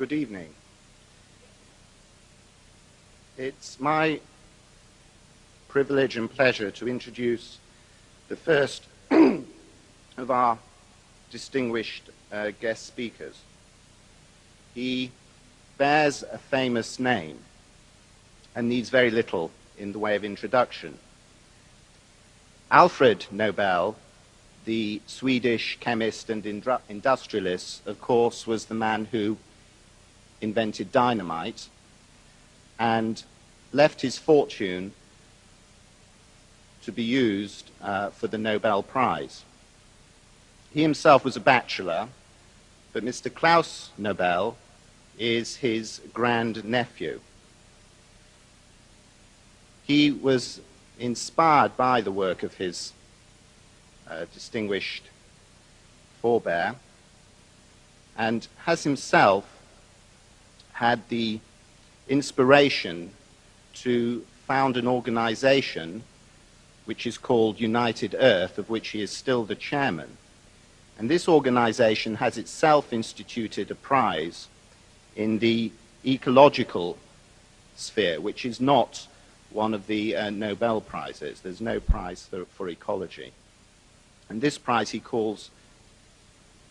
Good evening. It's my privilege and pleasure to introduce the first of our distinguished guest speakers. He bears a famous name and needs very little in the way of introduction. Alfred Nobel, the Swedish chemist and industrialist, of course, was the man who invented dynamite and left his fortune to be used for the Nobel Prize. He himself was a bachelor, but Mr. Klaus Nobel is his grand-nephew. He was inspired by the work of his distinguished forebear and has himself had the inspiration to found an organization which is called United Earth, of which he is still the chairman. And this organization has itself instituted a prize in the ecological sphere, which is not one of the Nobel Prizes. There's no prize for ecology. And this prize he calls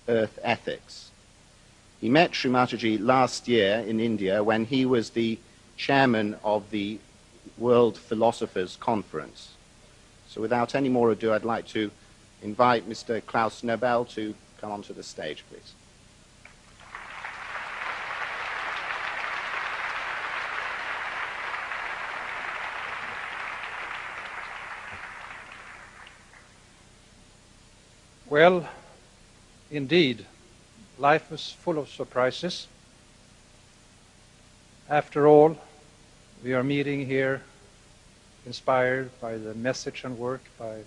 Earth Ethics. He met Sri Mataji last year in India when he was the chairman of the World Philosophers Conference. So without any more ado, I'd like to invite Mr. Klaus Nobel to come onto the stage, please. Well, indeed, life is full of surprises. After all, we are meeting here inspired by the message and work by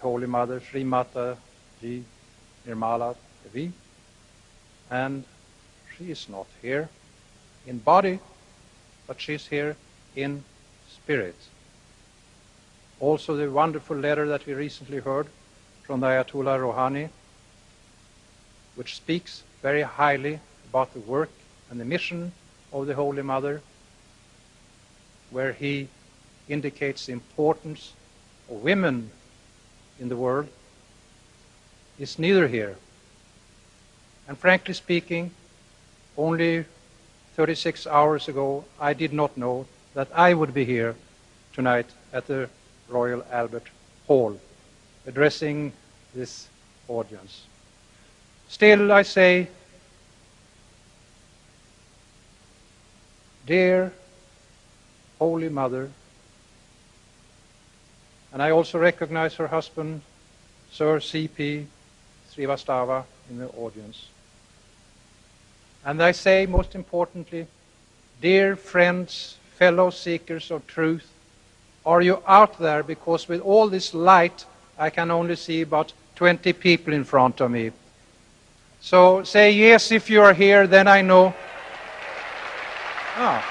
Holy Mother Sri Mataji Nirmala Devi, and she is not here in body, but she's here in spirit. Also the wonderful letter that we recently heard from the Ayatollah Rouhani, which speaks very highly about the work and the mission of the Holy Mother, where he indicates the importance of women in the world, is neither here. And frankly speaking, only 36 hours ago, I did not know that I would be here tonight at the Royal Albert Hall, addressing this audience. Still, I say, dear Holy Mother, and I also recognize her husband, Sir C.P. Srivastava, in the audience. And I say, most importantly, dear friends, fellow seekers of truth, are you out there? Because with all this light, I can only see about 20 people in front of me. So say yes if you are here, then I know. Ah.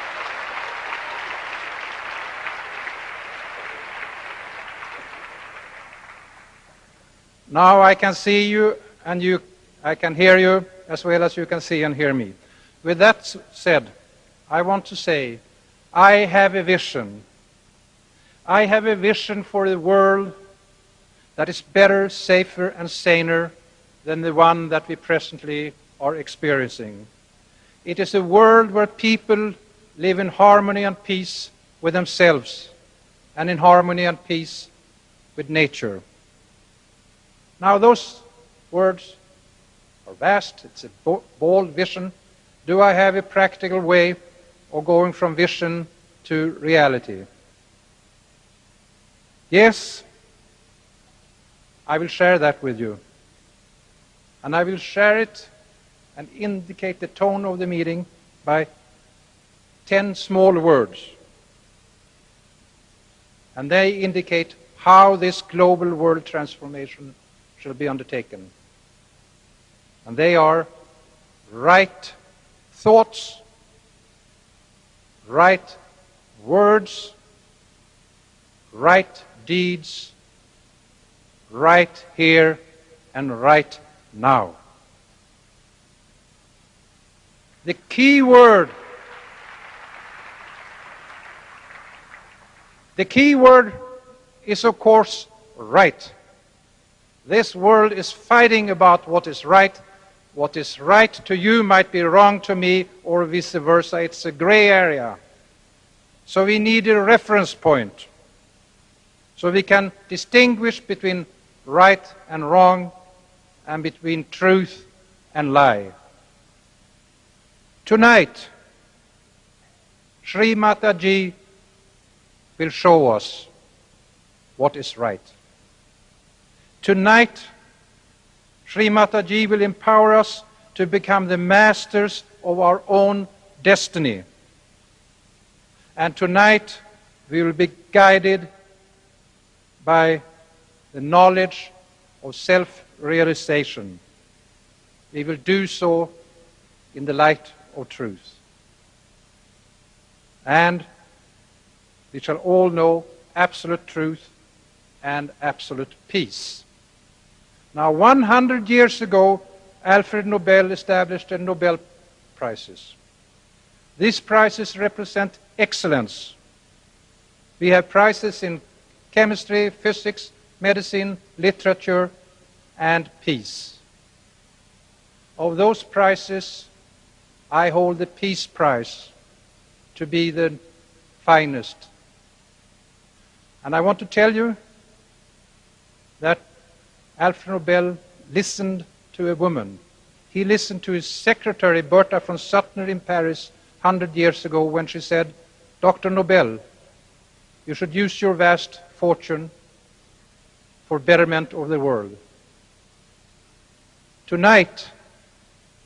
Now I can see you, and I can hear you as well as you can see and hear me. With that said, I want to say, I have a vision. I have a vision for the world that is better, safer, and saner than the one that we presently are experiencing. It is a world where people live in harmony and peace with themselves and in harmony and peace with nature. Now those words are vast, it's a bold vision. Do I have a practical way of going from vision to reality? Yes, I will share that with you. And I will share it and indicate the tone of the meeting by 10 small words. And they indicate how this global world transformation shall be undertaken. And they are right thoughts, right words, right deeds, right here and right now. The key word is, of course, right. This world is fighting about what is right. What is right to you might be wrong to me, or vice versa. It's a gray area. So we need a reference point, so we can distinguish between right and wrong, and between truth and lie. Tonight, Sri Mataji will show us what is right. Tonight, Sri Mataji will empower us to become the masters of our own destiny. And tonight, we will be guided by the knowledge of self-realization. We will do so in the light of truth. And we shall all know absolute truth and absolute peace. Now, 100 years ago, Alfred Nobel established the Nobel Prizes. These prizes represent excellence. We have prizes in chemistry, physics, medicine, literature, and peace. Of those prizes, I hold the Peace Prize to be the finest. And I want to tell you that Alfred Nobel listened to a woman. He listened to his secretary, Bertha von Suttner, in Paris 100 years ago, when she said, "Dr. Nobel, you should use your vast fortune for betterment of the world." Tonight,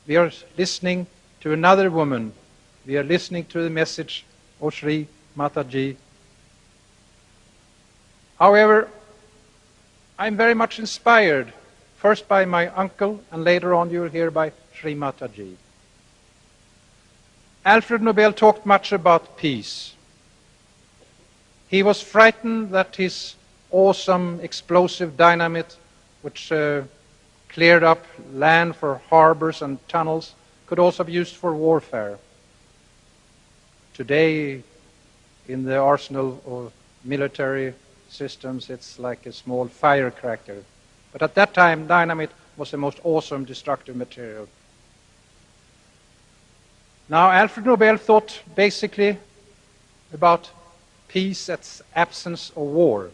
we are listening to another woman. We are listening to the message of Sri Mataji. However, I'm very much inspired, first by my uncle, and later on you'll hear by Sri Mataji. Alfred Nobel talked much about peace. He was frightened that his awesome explosive dynamite, which cleared up land for harbors and tunnels, could also be used for warfare. Today, in the arsenal of military systems, it's like a small firecracker. But at that time, dynamite was the most awesome destructive material. Now, Alfred Nobel thought basically about peace as absence of war.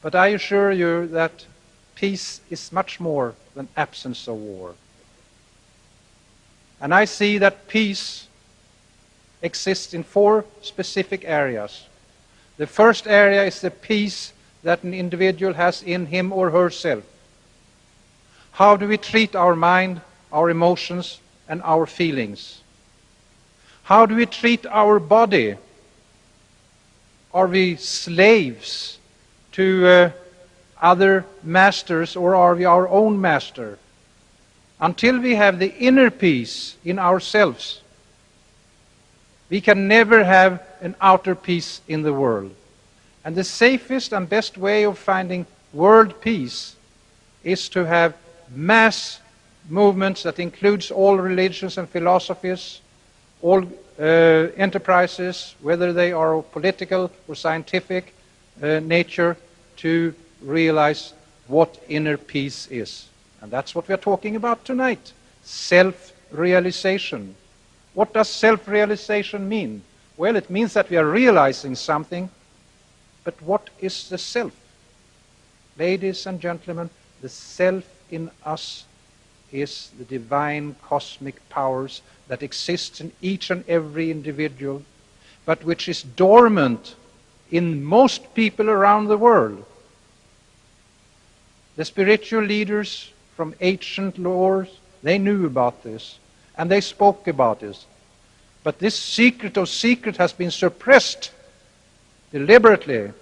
But I assure you that peace is much more than absence of war. And I see that peace exists in 4 specific areas. The first area is the peace that an individual has in him or herself. How do we treat our mind, our emotions, and our feelings? How do we treat our body? Are we slaves to other masters, or are we our own master? Until we have the inner peace in ourselves, we can never have an outer peace in the world. And the safest and best way of finding world peace is to have mass movements that includes all religions and philosophies, all enterprises, whether they are of political or scientific nature, to realize what inner peace is. And that's what we are talking about tonight. Self-realization. What does self-realization mean? Well, it means that we are realizing something, but what is the self? Ladies and gentlemen, the self in us is the divine cosmic powers that exist in each and every individual, but which is dormant in most people around the world. The spiritual leaders from ancient laws, they knew about this, and they spoke about this. But this secret of secret has been suppressed deliberately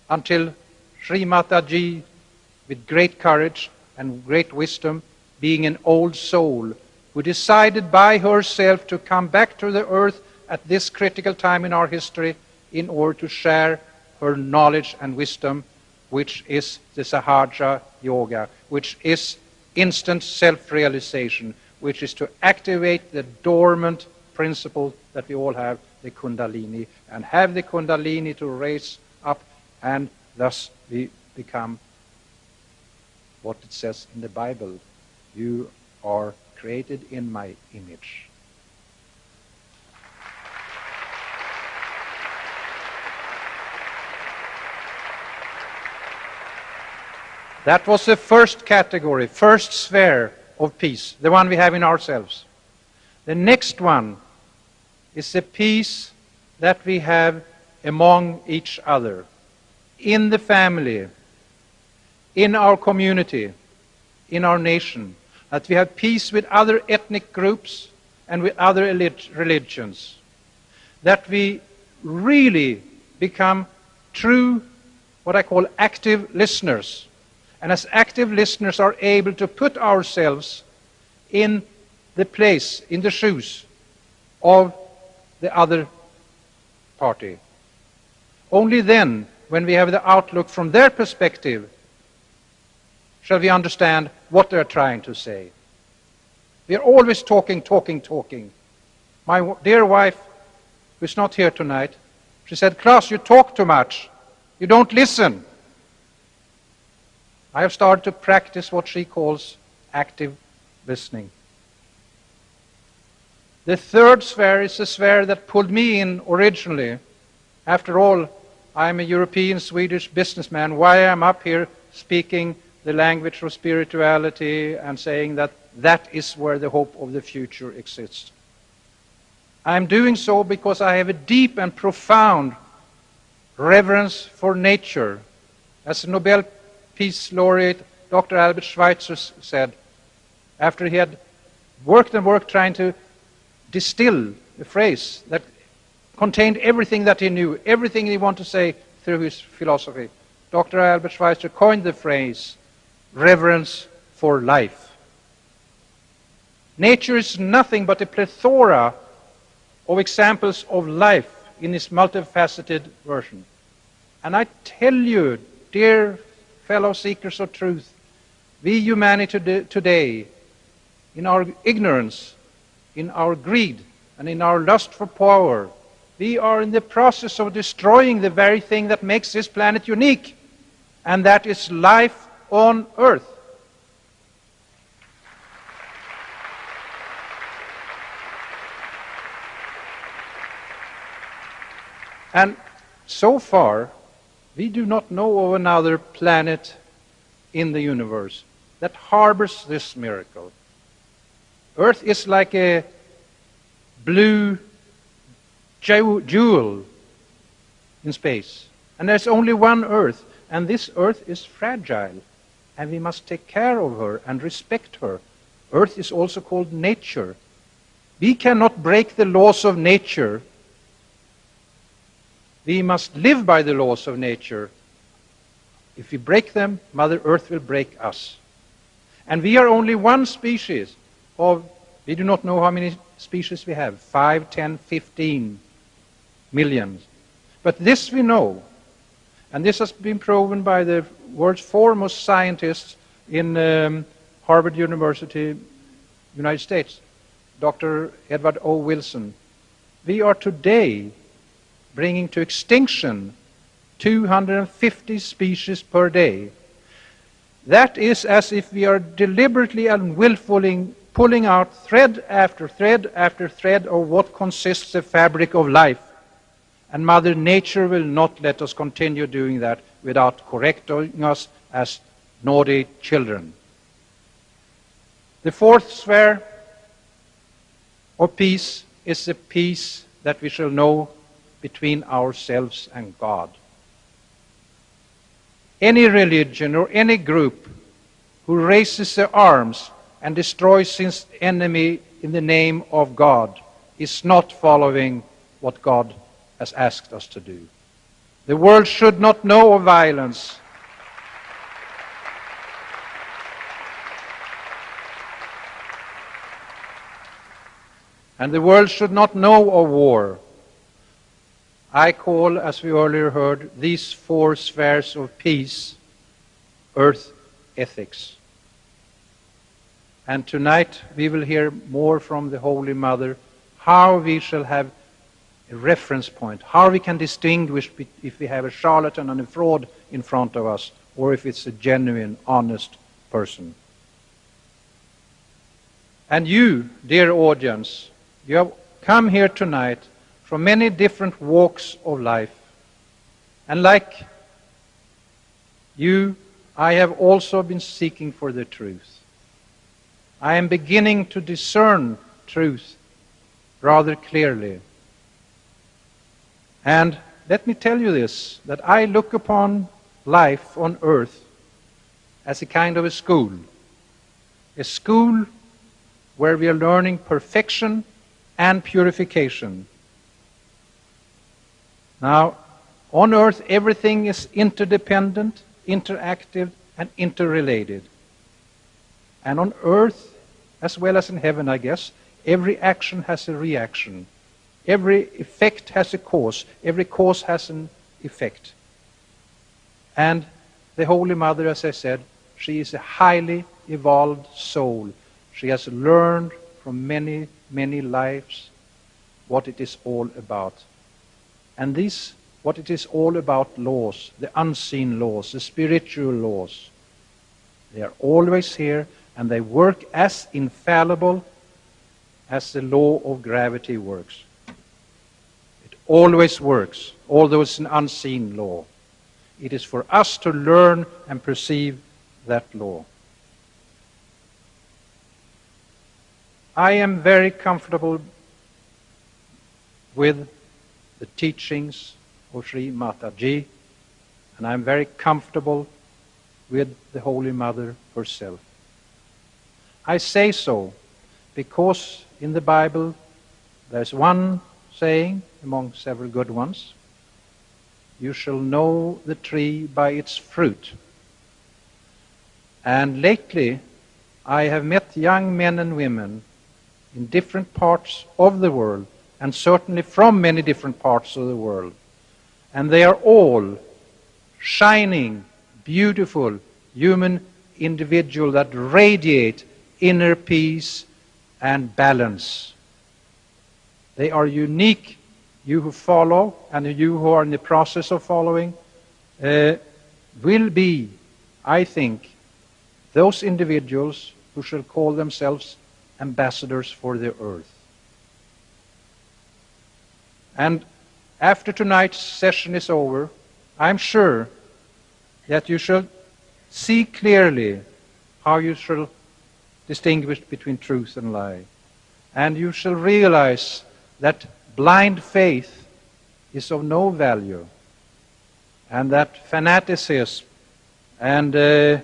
until Sri Mataji, with great courage and great wisdom, being an old soul, who decided by herself to come back to the earth at this critical time in our history in order to share her knowledge and wisdom, which is the Sahajja Yoga, which is instant self-realization, which is to activate the dormant principle that we all have, the Kundalini, and have the Kundalini to raise up, and thus we become what it says in the Bible: you are created in my image. That was the first category, first sphere of peace, the one we have in ourselves. The next one is the peace that we have among each other, in the family, in our community, in our nation, that we have peace with other ethnic groups and with other religions, that we really become true, what I call active listeners, and as active listeners are able to put ourselves in the place, in the shoes of the other party. Only then, when we have the outlook from their perspective, shall we understand what they're trying to say. We are always talking. My dear wife, who's not here tonight, she said, "Klaus, you talk too much. You don't listen." I have started to practice what she calls active listening. The third sphere is the sphere that pulled me in originally. After all, I'm a European Swedish businessman. Why am I up here speaking the language of spirituality and saying that that is where the hope of the future exists? I'm doing so because I have a deep and profound reverence for nature. As the Nobel Peace Laureate Dr. Albert Schweitzer said, after he had worked trying to distill a phrase that contained everything that he knew, everything he wanted to say through his philosophy, Dr. Albert Schweitzer coined the phrase, reverence for life. Nature is nothing but a plethora of examples of life in its multifaceted version. And I tell you, dear fellow seekers of truth, we humanity today, in our ignorance, in our greed, and in our lust for power, we are in the process of destroying the very thing that makes this planet unique, and that is life on Earth. And so far, we do not know of another planet in the universe that harbors this miracle. Earth is like a blue jewel in space. And there's only one Earth, and this Earth is fragile, and we must take care of her and respect her. Earth is also called nature. We cannot break the laws of nature. We must live by the laws of nature. If we break them, Mother Earth will break us. And we are only one species of, we do not know how many species we have, 5, 10, 15 million. But this we know, and this has been proven by the world's foremost scientists in Harvard University, United States, Dr. Edward O. Wilson. We are today bringing to extinction 250 species per day. That is as if we are deliberately and willfully pulling out thread after thread after thread of what consists the fabric of life. And Mother Nature will not let us continue doing that without correcting us as naughty children. The fourth sphere of peace is the peace that we shall know between ourselves and God. Any religion or any group who raises their arms and destroys his enemy in the name of God is not following what God has asked us to do. The world should not know of violence. And the world should not know of war. I call, as we earlier heard, these four spheres of peace, earth ethics. And tonight we will hear more from the Holy Mother, how we shall have a reference point, how we can distinguish if we have a charlatan and a fraud in front of us, or if it's a genuine, honest person. And you, dear audience, you have come here tonight from many different walks of life. And like you, I have also been seeking for the truth. I am beginning to discern truth rather clearly. And let me tell you this, that I look upon life on earth as a kind of a school where we are learning perfection and purification. Now, on earth everything is interdependent, interactive, and interrelated. And on earth, as well as in heaven, I guess, every action has a reaction. Every effect has a cause. Every cause has an effect. And the Holy Mother, as I said, she is a highly evolved soul. She has learned from many, many lives what it is all about. And these, what it is all about, laws, the unseen laws, the spiritual laws, they are always here, and they work as infallible as the law of gravity works. Always works, although it's an unseen law. It is for us to learn and perceive that law. I am very comfortable with the teachings of Sri Mataji, and I'm very comfortable with the Holy Mother herself. I say so because in the Bible there's one saying, among several good ones, you shall know the tree by its fruit. And lately I have met young men and women in different parts of the world, and certainly from many different parts of the world. And they are all shining, beautiful, human individuals that radiate inner peace and balance. They are unique. You who follow and you who are in the process of following will be, I think, those individuals who shall call themselves ambassadors for the earth. And after tonight's session is over, I'm sure that you shall see clearly how you shall distinguish between truth and lie. And you shall realize that blind faith is of no value, and that fanaticism and to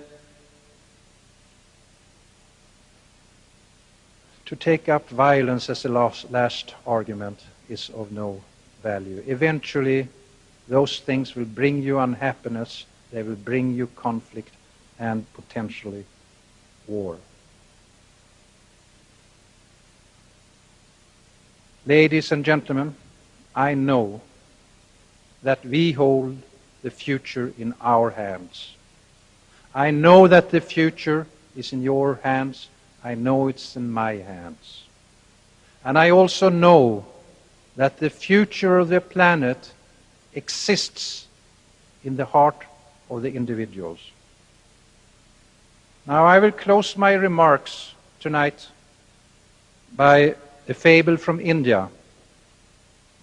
take up violence as the last argument is of no value. Eventually, those things will bring you unhappiness, they will bring you conflict and potentially war. Ladies and gentlemen, I know that we hold the future in our hands. I know that the future is in your hands. I know it's in my hands. And I also know that the future of the planet exists in the heart of the individuals. Now I will close my remarks tonight by a fable from India.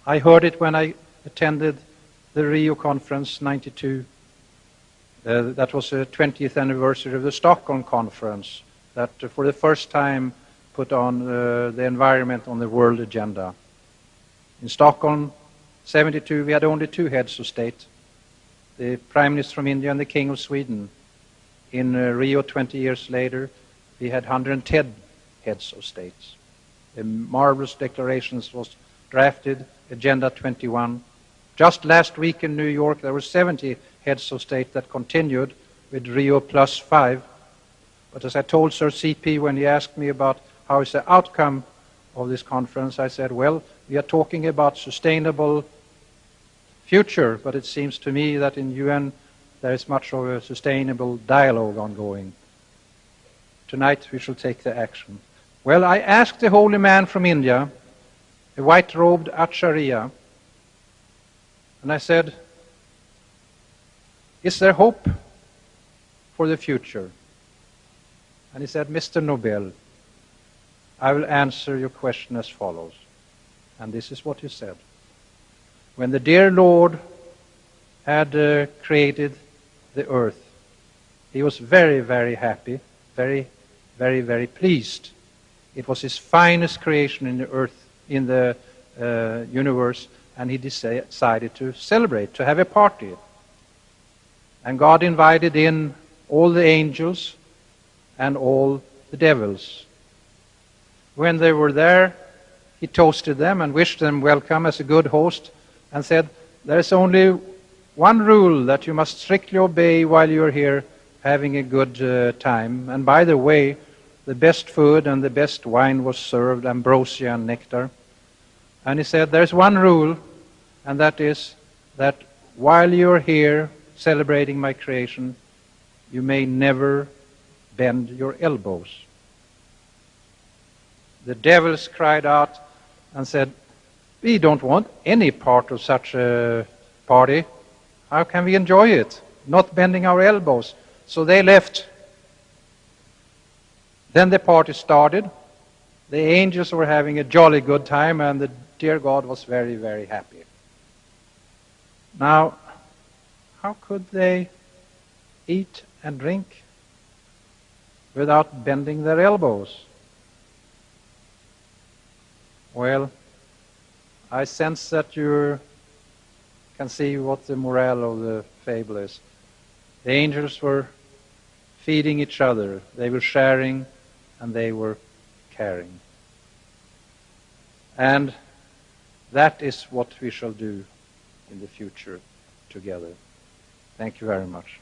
I heard it when I attended the Rio Conference 92. That was the 20th anniversary of the Stockholm Conference that for the first time put on the environment on the world agenda. In Stockholm 72 we had only two heads of state, the Prime Minister from India and the King of Sweden. In Rio 20 years later we had 110 heads of states. A marvelous declarations was drafted, Agenda 21. Just last week in New York there were 70 heads of state that continued with Rio plus 5. But as I told Sir CP when he asked me about how is the outcome of this conference, I said, well, we are talking about sustainable future, but it seems to me that in UN there is much of a sustainable dialogue ongoing. Tonight we shall take the action. Well, I asked the holy man from India, a white-robed acharya, and I said, is there hope for the future? And he said, Mr. Nobel, I will answer your question as follows. And this is what he said. When the dear Lord had created the earth, he was very, very happy, very, very, very pleased. It was his finest creation in the earth, in the universe, and he decided to celebrate, to have a party. And God invited in all the angels and all the devils. When they were there, he toasted them and wished them welcome as a good host and said, there is only one rule that you must strictly obey while you are here having a good time. And by the way, the best food and the best wine was served, ambrosia and nectar. And he said, there's one rule, and that is that while you are here celebrating my creation, you may never bend your elbows. The devils cried out and said, we don't want any part of such a party. How can we enjoy it? Not bending our elbows. So they left. Then the party started. The angels were having a jolly good time, and the dear God was very, very happy. Now, how could they eat and drink without bending their elbows? Well, I sense that you can see what the morale of the fable is. The angels were feeding each other. They were sharing and they were caring. And that is what we shall do in the future together. Thank you very much.